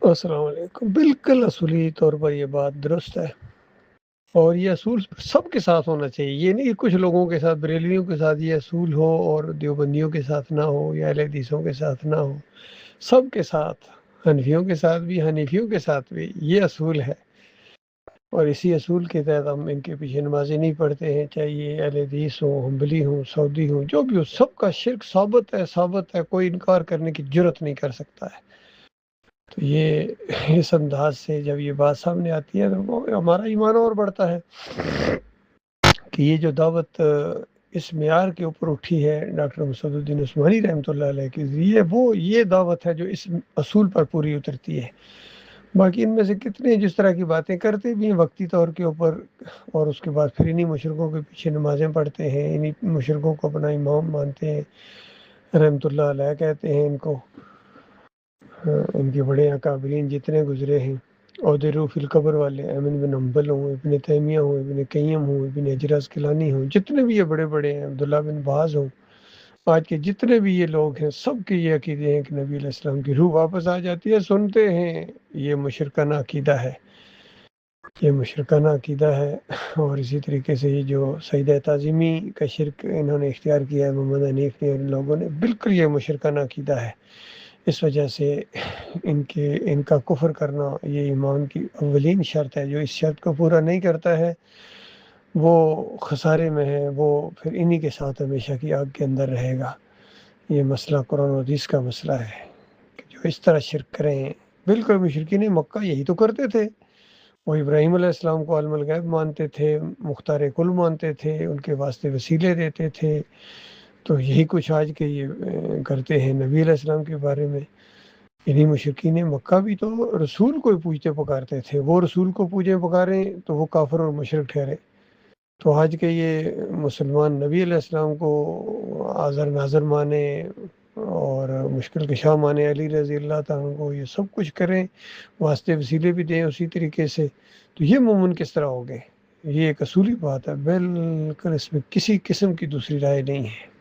السلام علیکم۔ بالکل اصولی طور پر یہ بات درست ہے، اور یہ اصول سب کے ساتھ ہونا چاہیے۔ یہ نہیں کہ کچھ لوگوں کے ساتھ، بریلویوں کے ساتھ یہ اصول ہو اور دیوبندیوں کے ساتھ نہ ہو، یا اہل حدیثوں کے ساتھ نہ ہو، سب کے ساتھ، حنفیوں کے ساتھ بھی، حنیفیوں کے ساتھ بھی یہ اصول ہے۔ اور اسی اصول کے تحت ہم ان کے پیچھے نمازیں نہیں پڑھتے ہیں، چاہے یہ اہل حدیث ہوں، حنبلی ہوں، سعودی ہوں، جو بھی ہو، سب کا شرک ثابت ہے، ثابت ہے، کوئی انکار کرنے کی جرت نہیں کر سکتا ہے۔ تو یہ اس انداز سے جب یہ بات سامنے آتی ہے تو ہمارا ایمان اور بڑھتا ہے کہ یہ جو دعوت اس معیار کے اوپر اٹھی ہے ڈاکٹر مسعود الدین عثمانی رحمۃ اللہ علیہ کی، یہ دعوت ہے جو اس اصول پر پوری اترتی ہے۔ باقی ان میں سے کتنے جس طرح کی باتیں کرتے بھی ہیں وقتی طور کے اوپر، اور اس کے بعد پھر انہی مشرکوں کے پیچھے نمازیں پڑھتے ہیں، انہی مشرکوں کو اپنا امام مانتے ہیں، رحمۃ اللہ علیہ کہتے ہیں ان کو۔ ان کے بڑے اکابرین جتنے گزرے ہیں، عہد روح القبر والے، احمد بن حنبل ہوں، ابن تیمیہ ہوں، ابن قیم ہوں، ابن حجر اسقلانی ہوں، جتنے بھی یہ بڑے بڑے ہیں، عبداللہ بن باز ہوں، آج کے جتنے بھی یہ لوگ ہیں، سب کے یہ عقیدے ہیں کہ نبی علیہ السلام کی روح واپس آ جاتی ہے۔ سنتے ہیں یہ مشرکانہ عقیدہ ہے، یہ مشرکانہ عقیدہ ہے۔ اور اسی طریقے سے یہ جو سجدہ تعظیمی کا شرک انہوں نے اختیار کیا ہے، محمد حنیف نے اور ان لوگوں نے، بالکل یہ مشرکانہ عقیدہ ہے۔ اس وجہ سے ان کا کفر کرنا یہ ایمان کی اولین شرط ہے۔ جو اس شرط کو پورا نہیں کرتا ہے وہ خسارے میں ہے، وہ پھر انہی کے ساتھ ہمیشہ کی آگ کے اندر رہے گا۔ یہ مسئلہ قرآن و حدیث کا مسئلہ ہے کہ جو اس طرح شرک کریں، بالکل مشرکین مکہ یہی تو کرتے تھے۔ وہ ابراہیم علیہ السلام کو عالم الغیب مانتے تھے، مختار کل مانتے تھے، ان کے واسطے وسیلے دیتے تھے۔ تو یہی کچھ آج کے یہ کرتے ہیں نبی علیہ السلام کے بارے میں۔ انہی مشرکین مکہ بھی تو رسول کو پوجتے پکارتے تھے، وہ رسول کو پوجے پکاریں تو وہ کافر اور مشرک ٹھہرے۔ تو آج کے یہ مسلمان نبی علیہ السلام کو آذر ناظر مانے اور مشکل کشا مانے، علی رضی اللہ تعالیٰ کو، یہ سب کچھ کریں، واسطے وسیلے بھی دیں اسی طریقے سے، تو یہ مومن کس طرح ہو گئے؟ یہ ایک اصولی بات ہے، بالکل اس میں کسی قسم کی دوسری رائے نہیں ہے۔